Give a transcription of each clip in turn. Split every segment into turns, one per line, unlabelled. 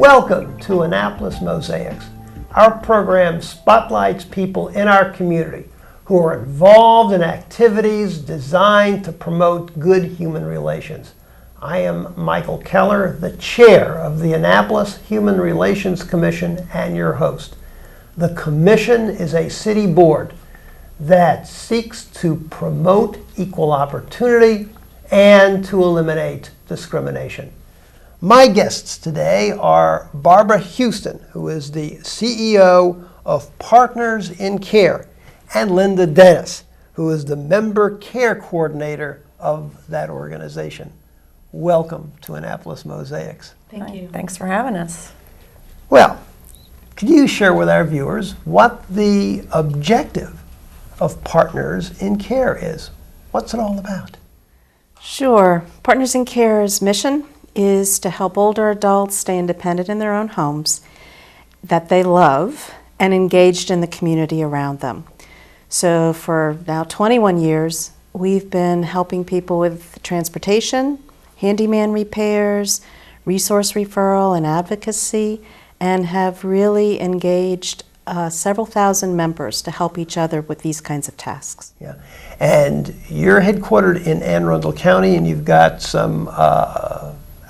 Welcome to Annapolis Mosaics. Our program spotlights people in our community who are involved in activities designed to promote good human relations. I am Michael Keller, the chair of the Annapolis Human Relations Commission and your host. The commission is a city board that seeks to promote equal opportunity and to eliminate discrimination. My guests today are Barbara Houston, who is the CEO of Partners in Care, and Linda Dennis, who is the member care coordinator of that organization. Welcome to Annapolis Mosaics.
Thank you.
Thanks for having us.
Well, could you share with our viewers what the objective of Partners in Care is? What's it all about?
Sure. Partners in Care's mission is to help older adults stay independent in their own homes that they love and engaged in the community around them. So for now 21 years, we've been helping people with transportation, handyman repairs, resource referral, and advocacy, and have really engaged several thousand members to help each other with these kinds of tasks.
Yeah, and you're headquartered in Anne Arundel County, and you've got some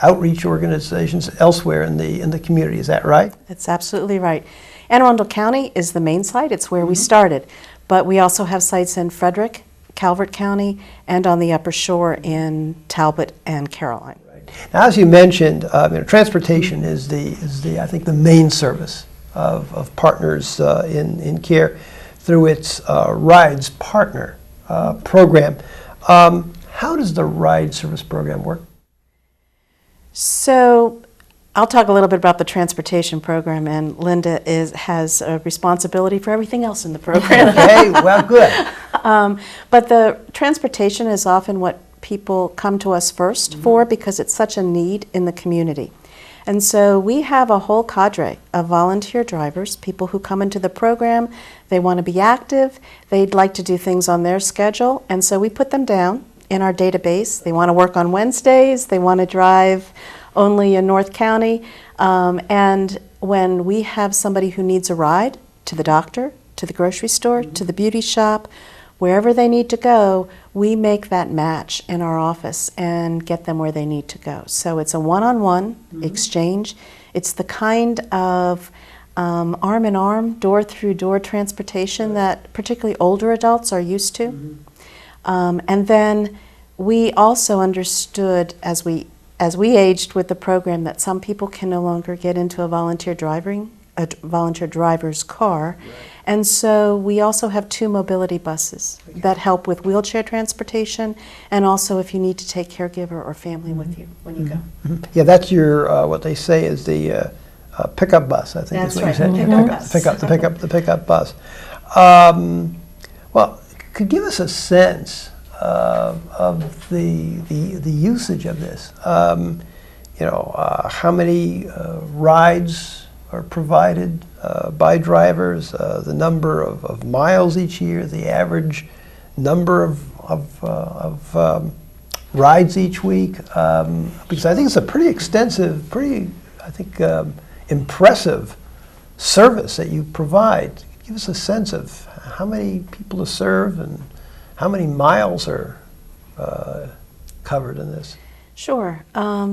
outreach organizations elsewhere in the community. Is that right?
That's absolutely right. Anne Arundel County is the main site. It's where we started, but we also have sites in Frederick, Calvert County, and on the Upper Shore in Talbot and Caroline.
Right. Now, as you mentioned, transportation is the I think the main service of Partners in Care through its Rides Partner program. How does the Ride Service program work?
So I'll talk a little bit about the transportation program, and Linda has a responsibility for everything else in the program.
Okay, well, good.
But the transportation is often what people come to us first for because it's such a need in the community. And so we have a whole cadre of volunteer drivers, people who come into the program, they want to be active, they'd like to do things on their schedule, and so we put them down in our database. They want to work on Wednesdays, they want to drive only in North County, and when we have somebody who needs a ride to the doctor, to the grocery store, to the beauty shop, wherever they need to go, we make that match in our office and get them where they need to go. So it's a one-on-one exchange. It's the kind of arm-in-arm, door-through-door transportation that particularly older adults are used to. And then we also understood as we aged with the program that some people can no longer get into a volunteer driver's car. Right. And so we also have 2 mobility buses that help with wheelchair transportation, and also if you need to take caregiver or family with you when you go.
Yeah, that's your, what they say is the pickup bus, I think
That's
is what
right.
you said. The pickup bus. Well, could give us a sense of the usage of this. How many rides are provided by drivers, the number of miles each year, the average number of rides each week, because I think it's a pretty extensive, impressive service that you provide. Give us a sense of how many people to serve and how many miles are covered in this.
Sure.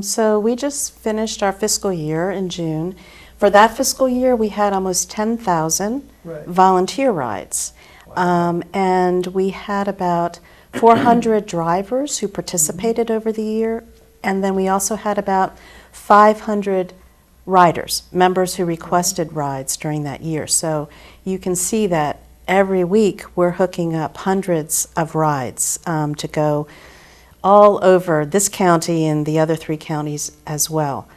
So we just finished our fiscal year in June. For that fiscal year, we had almost 10,000 volunteer rides. Wow. And we had about 400 drivers who participated over the year. And then we also had about 500 riders, members who requested rides during that year. So you can see that every week we're hooking up hundreds of rides to go all over this county and the other 3 counties as well.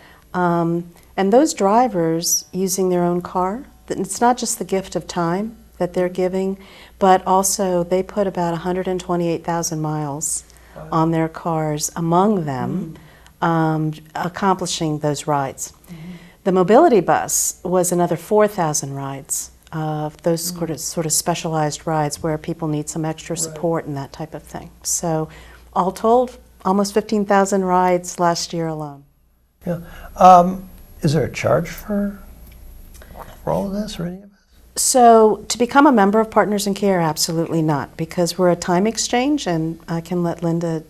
And those drivers using their own car, it's not just the gift of time that they're giving, but also they put about 128,000 miles on their cars, among them, accomplishing those rides. The mobility bus was another 4,000 rides, those sort of specialized rides where people need some extra support and that type of thing. So all told, almost 15,000 rides last year alone.
Yeah. Is there a charge for all of this or any of it?
So to become a member of Partners in Care, absolutely not, because we're a time exchange, and I can let Linda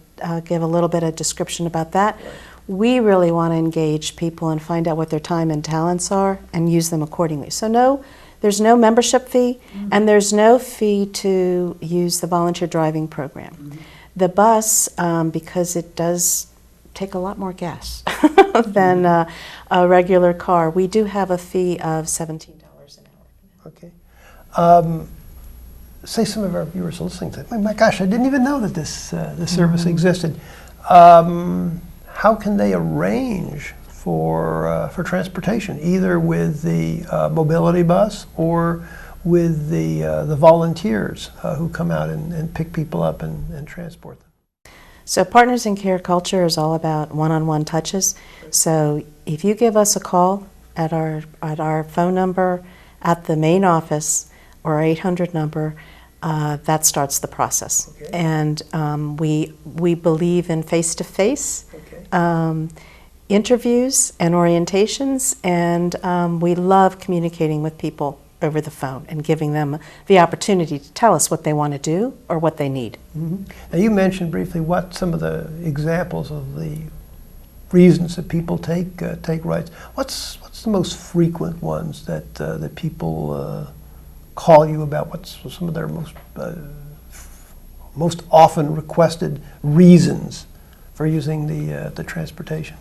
give a little bit of description about that. Right. We really want to engage people and find out what their time and talents are and use them accordingly. So no, there's no membership fee, and there's no fee to use the volunteer driving program. The bus, because it does take a lot more gas than a regular car, we do have a fee of $17 an hour.
Okay. Say some of our viewers are listening to it. My gosh, I didn't even know that this service existed. How can they arrange for transportation, either with the mobility bus or with the volunteers who come out and pick people up and transport them?
So Partners in Care culture is all about one-on-one touches. So if you give us a call at our phone number at the main office or our 800 number, that starts the process. Okay. And we believe in face-to-face interviews and orientations, and we love communicating with people over the phone and giving them the opportunity to tell us what they want to do or what they need.
Mm-hmm. Now you mentioned briefly what some of the examples of the reasons that people take rides. What's the most frequent ones that people call you about? What's some of their most often requested reasons for using the transportation?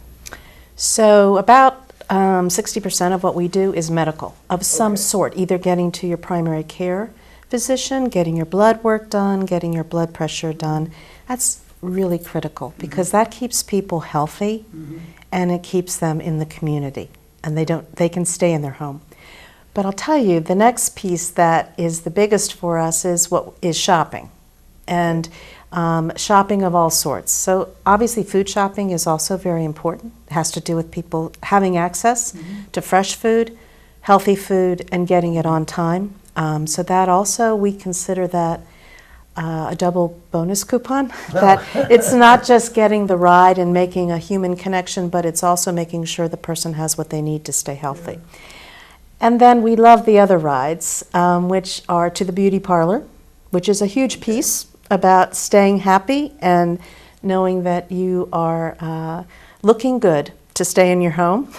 So about 60% of what we do is medical of some sort, either getting to your primary care physician, getting your blood work done, getting your blood pressure done. That's really critical because that keeps people healthy and it keeps them in the community, and they can stay in their home. But I'll tell you, the next piece that is the biggest for us is shopping, and shopping of all sorts. So obviously food shopping is also very important. It has to do with people having access to fresh food, healthy food, and getting it on time. So that also, we consider that a double bonus coupon. That it's not just getting the ride and making a human connection, but it's also making sure the person has what they need to stay healthy. And then we love the other rides, which are to the beauty parlor, which is a huge piece about staying happy and knowing that you are looking good to stay in your home.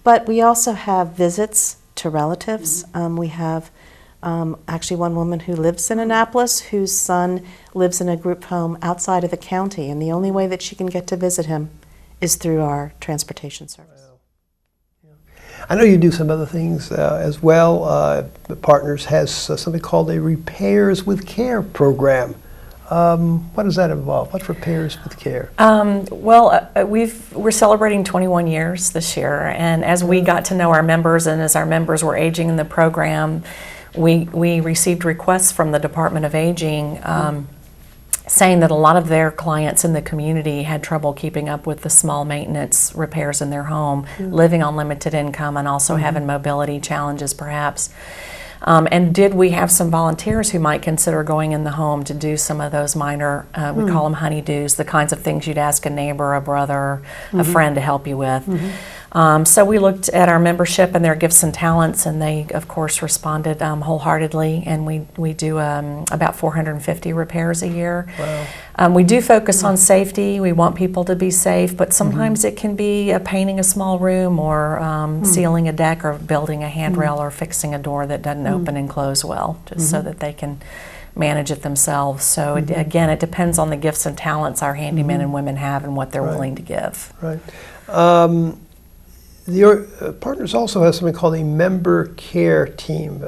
But we also have visits to relatives. We have actually one woman who lives in Annapolis whose son lives in a group home outside of the county, and the only way that she can get to visit him is through our transportation service.
I know you do some other things as well. The Partners has something called a Repairs with Care program. What does that involve? What's Repairs with Care?
We're celebrating 21 years this year, and as we got to know our members and as our members were aging in the program, we received requests from the Department of Aging saying that a lot of their clients in the community had trouble keeping up with the small maintenance repairs in their home, living on limited income and also having mobility challenges perhaps. And did we have some volunteers who might consider going in the home to do some of those minor, we call them honeydews, the kinds of things you'd ask a neighbor, a brother, a friend to help you with. So we looked at our membership and their gifts and talents, and they, of course, responded wholeheartedly, and we do about 450 repairs a year. Wow. We do focus on safety. We want people to be safe, but sometimes it can be painting a small room or sealing a deck or building a handrail or fixing a door that doesn't open and close well, just so that they can manage it themselves. So again, it depends on the gifts and talents our handymen and women have and what they're willing to give.
Right. The Partners also has something called a member care team.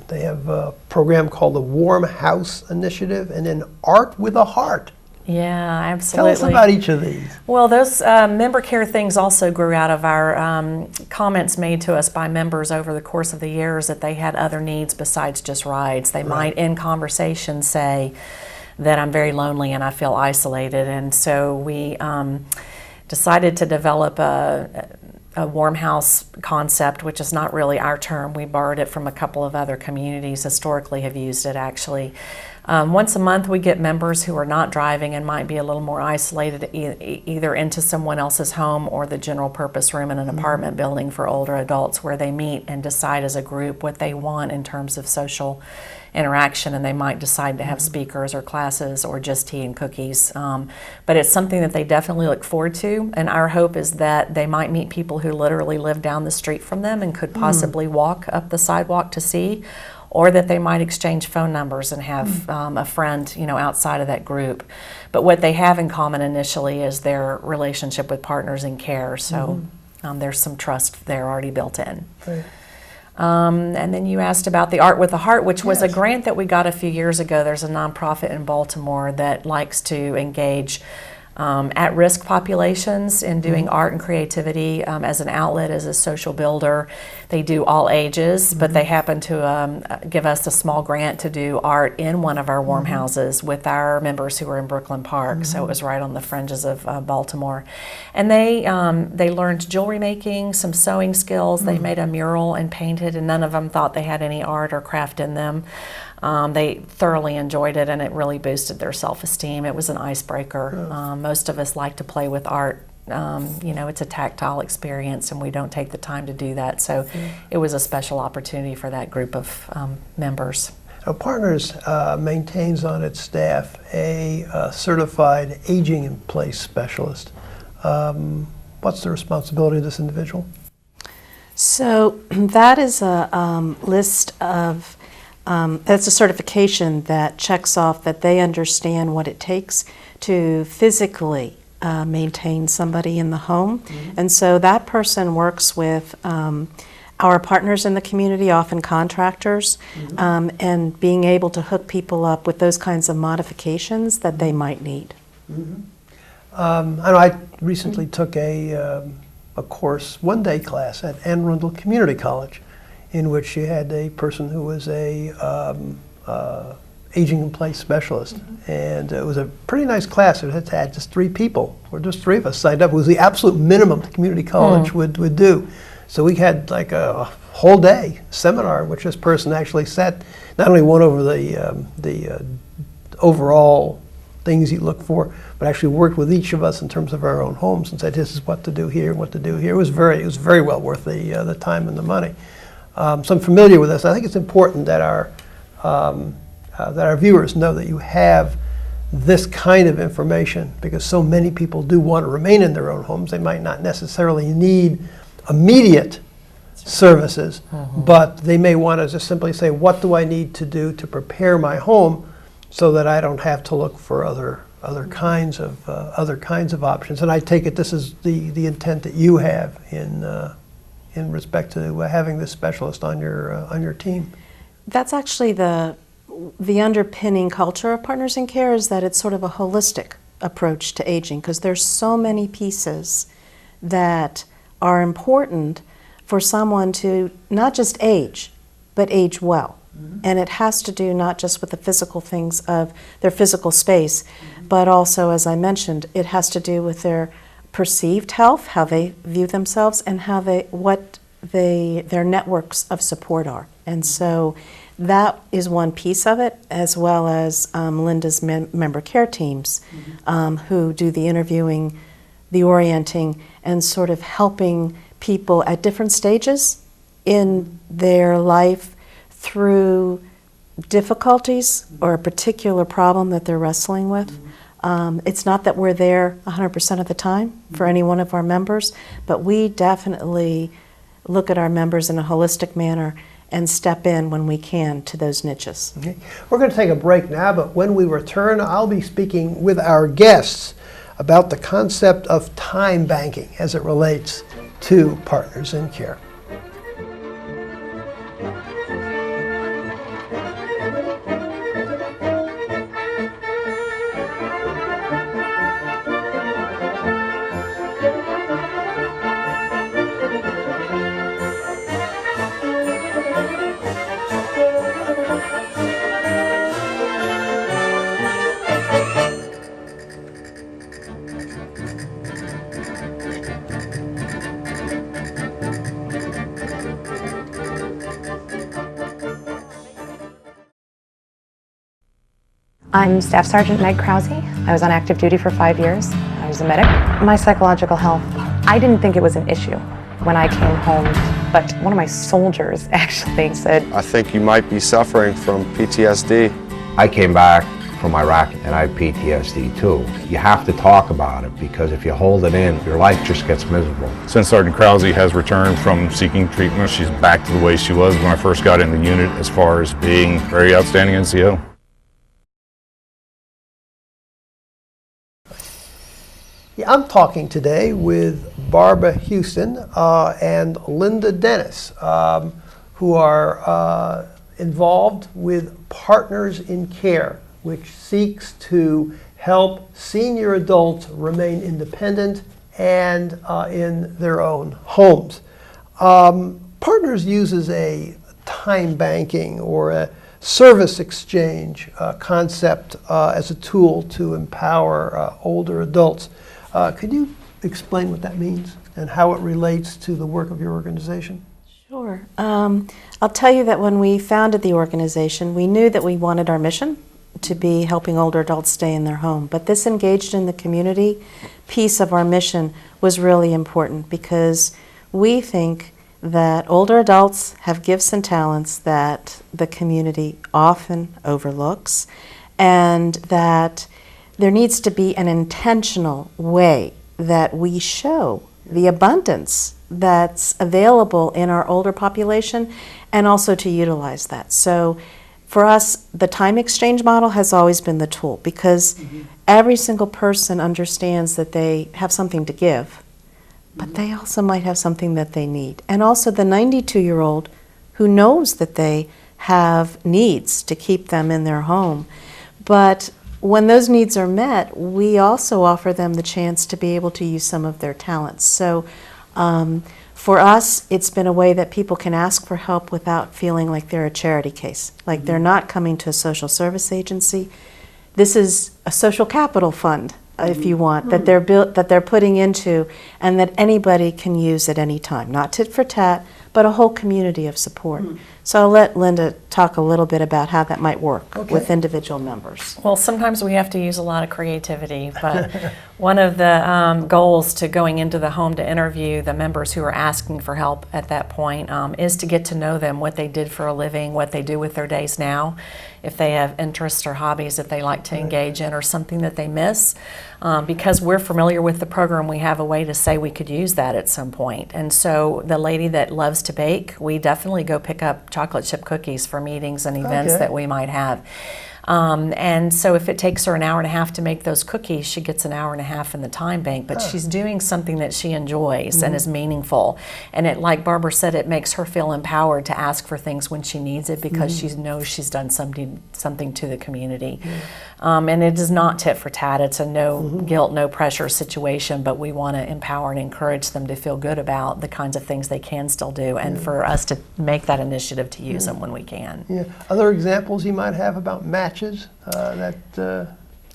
They have a program called the Warm House Initiative and then Art with a Heart.
Yeah, absolutely.
Tell us about each of these.
Well, those member care things also grew out of our comments made to us by members over the course of the years that they had other needs besides just rides. They might, in conversation, say that I'm very lonely and I feel isolated. And so we decided to develop a warm house concept, which is not really our term. We borrowed it from a couple of other communities, historically have used it actually. Once a month, we get members who are not driving and might be a little more isolated, either into someone else's home or the general purpose room in an apartment building for older adults, where they meet and decide as a group what they want in terms of social interaction, and they might decide to have speakers or classes or just tea and cookies. But it's something that they definitely look forward to, and our hope is that they might meet people who literally live down the street from them and could possibly walk up the sidewalk to see, or that they might exchange phone numbers and have a friend, outside of that group. But what they have in common initially is their relationship with Partners in Care, so there's some trust there already built in.
Right.
And then you asked about the Art with a Heart, which was a grant that we got a few years ago. There's a nonprofit in Baltimore that likes to engage at-risk populations in doing art and creativity as an outlet, as a social builder. They do all ages, but they happen to give us a small grant to do art in one of our warm houses with our members who are in Brooklyn Park, so it was right on the fringes of Baltimore. And they learned jewelry making, some sewing skills. They made a mural and painted, and none of them thought they had any art or craft in them. They thoroughly enjoyed it, and it really boosted their self-esteem. It was an icebreaker. Most of us like to play with art. It's a tactile experience, and we don't take the time to do that. So it was a special opportunity for that group of members.
Now, Partners maintains on its staff a certified aging in place specialist. What's the responsibility of this individual?
So that is a list of that's a certification that checks off that they understand what it takes to physically maintain somebody in the home. And so that person works with our partners in the community, often contractors, and being able to hook people up with those kinds of modifications that they might need.
I know I recently took a course, one-day class at Anne Arundel Community College, in which you had a person who was a aging in place specialist. And it was a pretty nice class. It had just 3 people, or just 3 of us signed up. It was the absolute minimum the community college would do. So we had like a whole day seminar in which this person actually sat, not only went over the overall things you look for, but actually worked with each of us in terms of our own homes and said, this is what to do here, what to do here. It was very well worth the time and the money. So I'm familiar with this. I think it's important that our viewers know that you have this kind of information, because so many people do want to remain in their own homes. They might not necessarily need immediate services, but they may want to just simply say, what do I need to do to prepare my home so that I don't have to look for other kinds of options. And I take it this is the intent that you have in respect to having this specialist on your team.
That's actually the underpinning culture of Partners in Care, is that it's sort of a holistic approach to aging, because there's so many pieces that are important for someone to not just age, but age well. And it has to do not just with the physical things of their physical space, but also, as I mentioned, it has to do with their perceived health, how they view themselves, and how their networks of support are. And so that is one piece of it, as well as Linda's member care teams, who do the interviewing, the orienting, and sort of helping people at different stages in their life through difficulties or a particular problem that they're wrestling with. It's not that we're there 100% of the time for any one of our members, but we definitely look at our members in a holistic manner and step in when we can to those niches.
Okay. We're going to take a break now, but when we return, I'll be speaking with our guests about the concept of time banking as it relates to Partners in Care.
I'm Staff Sergeant Meg Krause. I was on active duty for 5 years. I was a medic. My psychological health, I didn't think it was an issue when I came home, but one of my soldiers actually said,
I think you might be suffering from PTSD.
I came back from Iraq and I have PTSD too. You have to talk about it because if you hold it in, your life just gets miserable.
Since Sergeant Krause has returned from seeking treatment, she's back to the way she was when I first got in the unit as far as being a very outstanding NCO.
Yeah, I'm talking today with Barbara Houston and Linda Dennis, who are involved with Partners in Care, which seeks to help senior adults remain independent and in their own homes. Partners uses a time banking or a service exchange concept as a tool to empower older adults. Could you explain what that means and how it relates to the work of your organization?
Sure. I'll tell you that when we founded the organization, we knew that we wanted our mission to be helping older adults stay in their home. But this engaged in the community piece of our mission was really important because we think that older adults have gifts and talents that the community often overlooks, and that there needs to be an intentional way that we show the abundance that's available in our older population and also to utilize that. So for us, the time exchange model has always been the tool because every single person understands that they have something to give, but they also might have something that they need. And also the 92-year-old who knows that they have needs to keep them in their home. But when those needs are met, we also offer them the chance to be able to use some of their talents. So for us, it's been a way that people can ask for help without feeling like they're a charity case, like they're not coming to a social service agency. This is a social capital fund, if you want, that they're putting into, and that anybody can use at any time. Not tit for tat, but a whole community of support. So I'll let Linda talk a little bit about how that might work with individual members.
Well, sometimes we have to use a lot of creativity, but one of the goals to going into the home to interview the members who are asking for help at that point is to get to know them, what they did for a living, what they do with their days now, if they have interests or hobbies that they like to engage in or something that they miss. Because we're familiar with the program, we have a way to say we could use that at some point. And so the lady that loves to bake, we definitely go pick up chocolate chip cookies for meetings and events that we might have. And so if it takes her an hour and a half to make those cookies, she gets an hour and a half in the time bank, but she's doing something that she enjoys and is meaningful. And it, like Barbara said, it makes her feel empowered to ask for things when she needs it because she knows she's done something to the community. And it is not tit for tat. It's a no guilt, no pressure situation, but we want to empower and encourage them to feel good about the kinds of things they can still do and for us to make that initiative to use them when we can.
Yeah. Other examples you might have about matches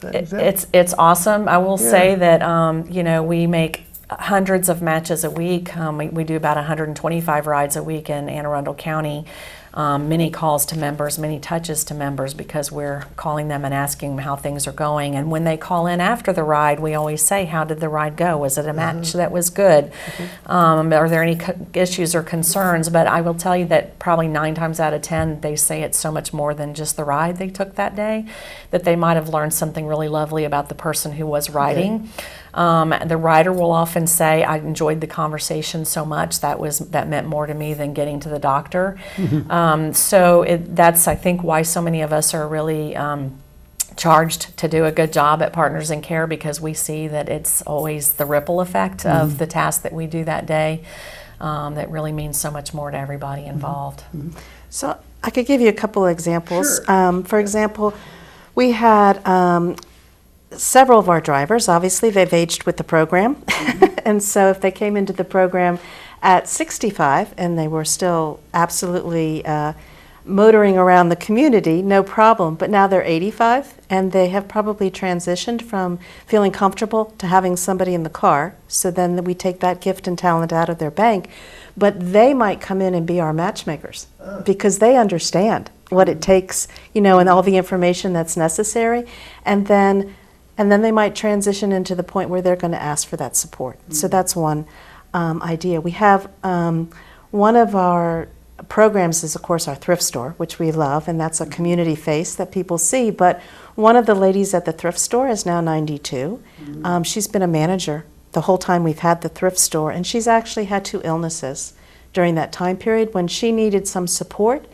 It's awesome. I will say that you know, we make hundreds of matches a week. We do about 125 rides a week in Anne Arundel County. Many calls to members, many touches to members because we're calling them and asking them how things are going. And when they call in after the ride, we always say, how did the ride go? Was it a match that was good? Are there any issues or concerns? But I will tell you that probably 9 times out of 10, they say it's so much more than just the ride they took that day, that they might have learned something really lovely about the person who was riding. The rider will often say, I enjoyed the conversation so much, that meant more to me than getting to the doctor. So that's, I think, why so many of us are really charged to do a good job at Partners in Care, because we see that it's always the ripple effect of the task that we do that day that really means so much more to everybody involved.
So I could give you a couple of examples. For example, we had several of our drivers, obviously they've aged with the program, and so if they came into the program at 65 and they were still absolutely motoring around the community, no problem. But now they're 85, and they have probably transitioned from feeling comfortable to having somebody in the car. So then we take that gift and talent out of their bank. But they might come in and be our matchmakers because they understand what it takes, and all the information that's necessary. And then they might transition into the point where they're going to ask for that support. So that's one idea. We have one of our programs is, of course, our thrift store, which we love, and that's a community face that people see. But one of the ladies at the thrift store is now 92. She's been a manager the whole time we've had the thrift store, and she's actually had 2 illnesses during that time period when she needed some support,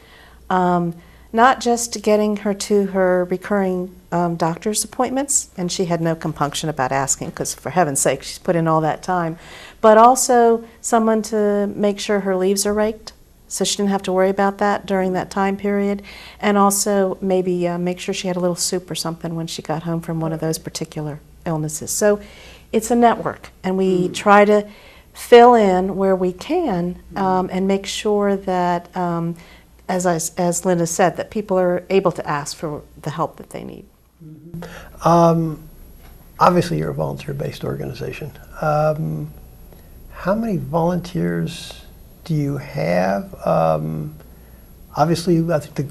not just getting her to her recurring doctor's appointments, and she had no compunction about asking, because for heaven's sake, she's put in all that time, but also someone to make sure her leaves are raked, so she didn't have to worry about that during that time period, and also maybe make sure she had a little soup or something when she got home from one of those particular illnesses. So it's a network, and we try to fill in where we can and make sure that, as Linda said, that people are able to ask for the help that they need.
Obviously, you're a volunteer-based organization. How many volunteers do you have? Obviously, I think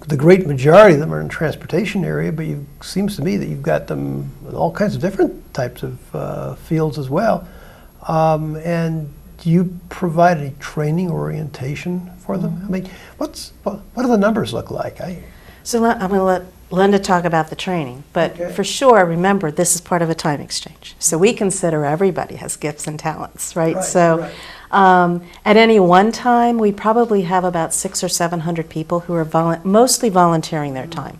the great majority of them are in the transportation area, but it seems to me that you've got them in all kinds of different types of fields as well. And do you provide any training or orientation for them? I mean, what do the numbers look like?
So I'm going to let Linda talk about the training, but for sure, remember, this is part of a time exchange. So we consider everybody has gifts and talents, right? At any one time, we probably have about 600 or 700 people who are mostly volunteering their time.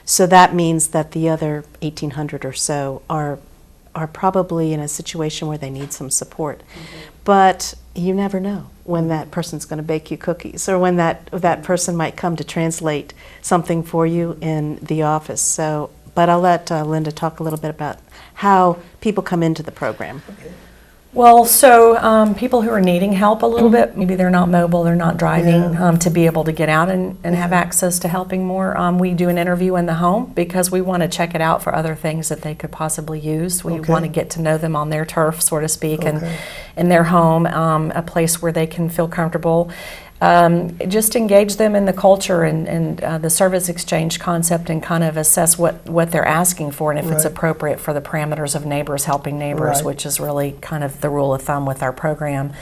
So that means that the other 1,800 or so are probably in a situation where they need some support. But you never know when that person's going to bake you cookies, or when that person might come to translate something for you in the office. So, but I'll let Linda talk a little bit about how people come into the program.
Well, so people who are needing help a little bit, maybe they're not mobile, they're not driving, to be able to get out and have access to helping more. We do an interview in the home because we want to check it out for other things that they could possibly use. We want to get to know them on their turf, so to speak, and in their home, a place where they can feel comfortable. Just engage them in the culture and the service exchange concept, and kind of assess what they're asking for, and if it's appropriate for the parameters of neighbors helping neighbors, which is really kind of the rule of thumb with our program.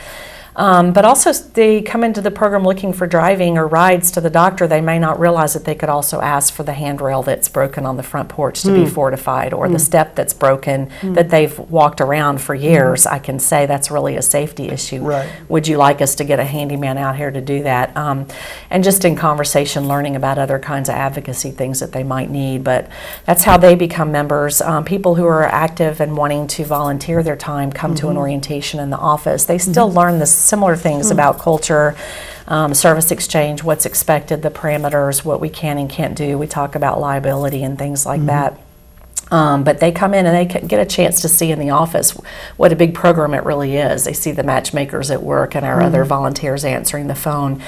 But also, they come into the program looking for driving or rides to the doctor. They may not realize that they could also ask for the handrail that's broken on the front porch to be fortified, or the step that's broken that they've walked around for years. I can say that's really a safety issue. Would you like us to get a handyman out here to do that? And just in conversation, learning about other kinds of advocacy things that they might need. But that's how they become members. People who are active and wanting to volunteer their time come to an orientation in the office. They still learn the similar things about culture, service exchange, what's expected, the parameters, what we can and can't do. We talk about liability and things like that. But they come in and they get a chance to see in the office what a big program it really is. They see the matchmakers at work and our other volunteers answering the phone.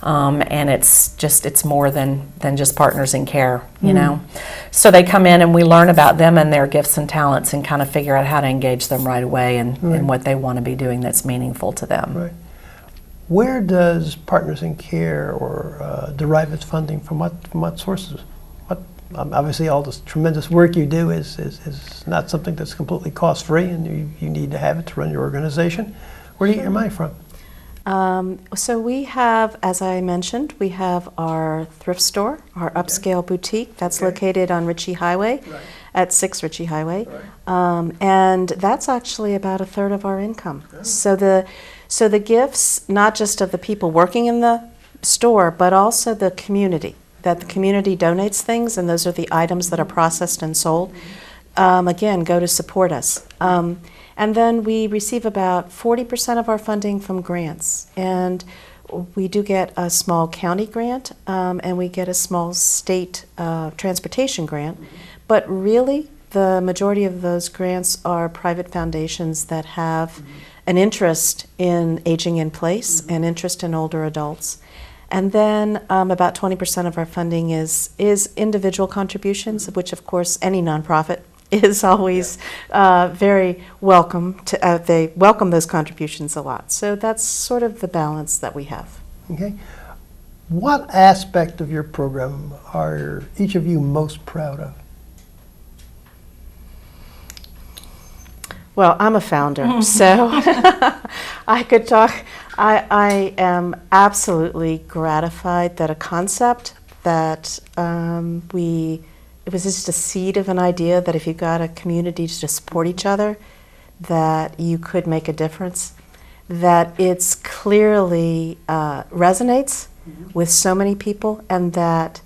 And it's more than just partners in care, you know. So they come in and we learn about them and their gifts and talents, and kind of figure out how to engage them right away and what they want to be doing that's meaningful to them.
Where does Partners in Care or derive its funding from? What sources? Obviously, all this tremendous work you do is not something that's completely cost-free, and you need to have it to run your organization. Where do you get your money from?
So we have, as I mentioned, we have our thrift store, our upscale boutique that's located on Ritchie Highway, at 6 Ritchie Highway, and that's actually about 1/3 of our income. So the gifts, not just of the people working in the store, but also the community, that the community donates things, and those are the items that are processed and sold. Again, go to support us. And then we receive about 40% of our funding from grants. And we do get a small county grant, and we get a small state transportation grant. But really, the majority of those grants are private foundations that have an interest in aging in place and interest in older adults. And then about 20% of our funding is individual contributions, which of course any nonprofit is always very welcome to. They welcome those contributions a lot. So that's sort of the balance that we have.
Okay. What aspect of your program are each of you most proud of?
Well, I'm a founder, so I could talk. I am absolutely gratified that a concept that it was just a seed of an idea that if you got a community to support each other, that you could make a difference, that it's clearly resonates with so many people, and that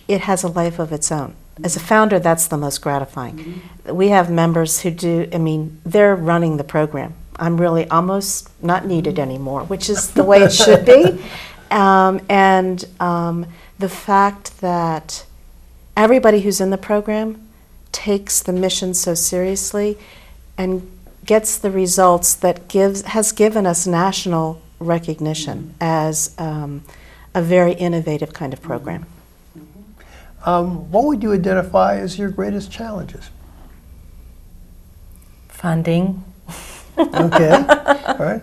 it has a life of its own. As a founder, that's the most gratifying. We have members who they're running the program. I'm really almost not needed anymore, which is the way it should be. The fact that everybody who's in the program takes the mission so seriously and gets the results that has given us national recognition as a very innovative kind of program.
What would you identify as your greatest challenges?
Funding.
Okay, all right.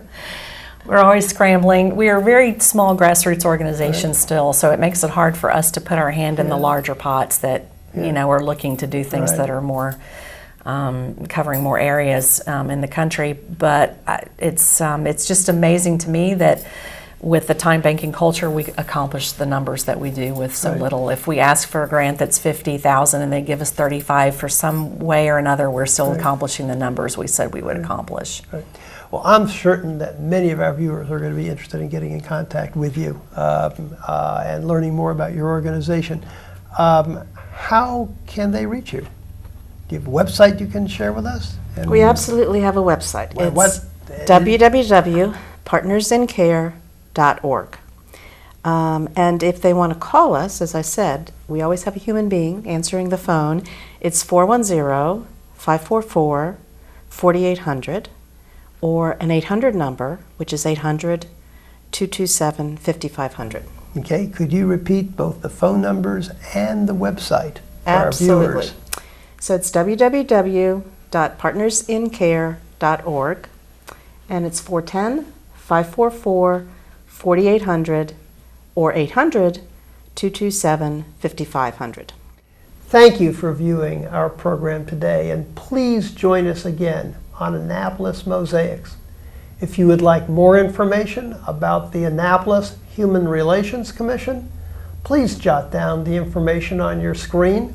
We're always scrambling. We are a very small grassroots organization still, so it makes it hard for us to put our hand in the larger pots that, are looking to do things that are more, covering more areas in the country. But it's just amazing to me that with the time banking culture, we accomplish the numbers that we do with so little. If we ask for a grant that's $50,000 and they give us $35,000 for some way or another, we're still accomplishing the numbers we said we would accomplish.
Right. Well, I'm certain that many of our viewers are going to be interested in getting in contact with you and learning more about your organization. How can they reach you? Do you have a website you can share with us? And
We absolutely have a website. It's www.partnersincare.org. And if they want to call us, as I said, we always have a human being answering the phone. It's 410-544-4800, or an 800 number, which is 800-227-5500.
Okay, could you repeat both the phone numbers and the website for
Absolutely.
our viewers?
So it's www.partnersincare.org, and it's 410-544-4800, or 800-227-5500.
Thank you for viewing our program today, and please join us again on Annapolis Mosaics. If you would like more information about the Annapolis Human Relations Commission, please jot down the information on your screen.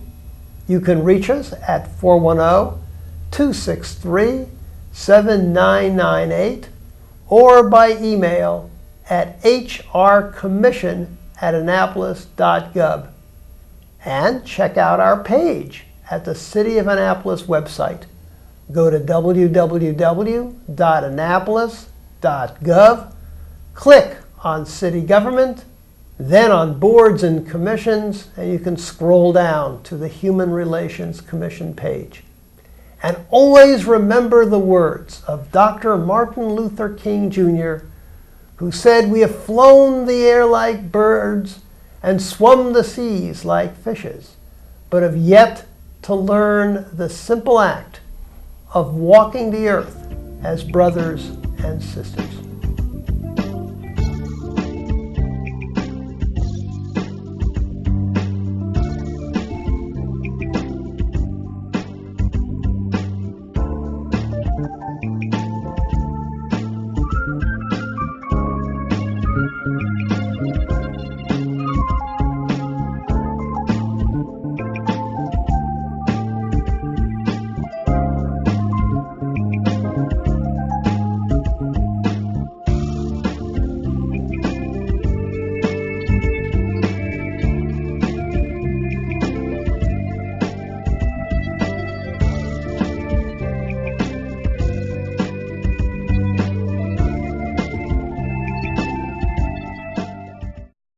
You can reach us at 410-263-7998 or by email at hrcommission@annapolis.gov. And check out our page at the City of Annapolis website. Go to www.annapolis.gov, click on City Government, then on Boards and Commissions, and you can scroll down to the Human Relations Commission page. And always remember the words of Dr. Martin Luther King Jr., who said, "We have flown the air like birds and swum the seas like fishes, but have yet to learn the simple act of walking the earth as brothers and sisters."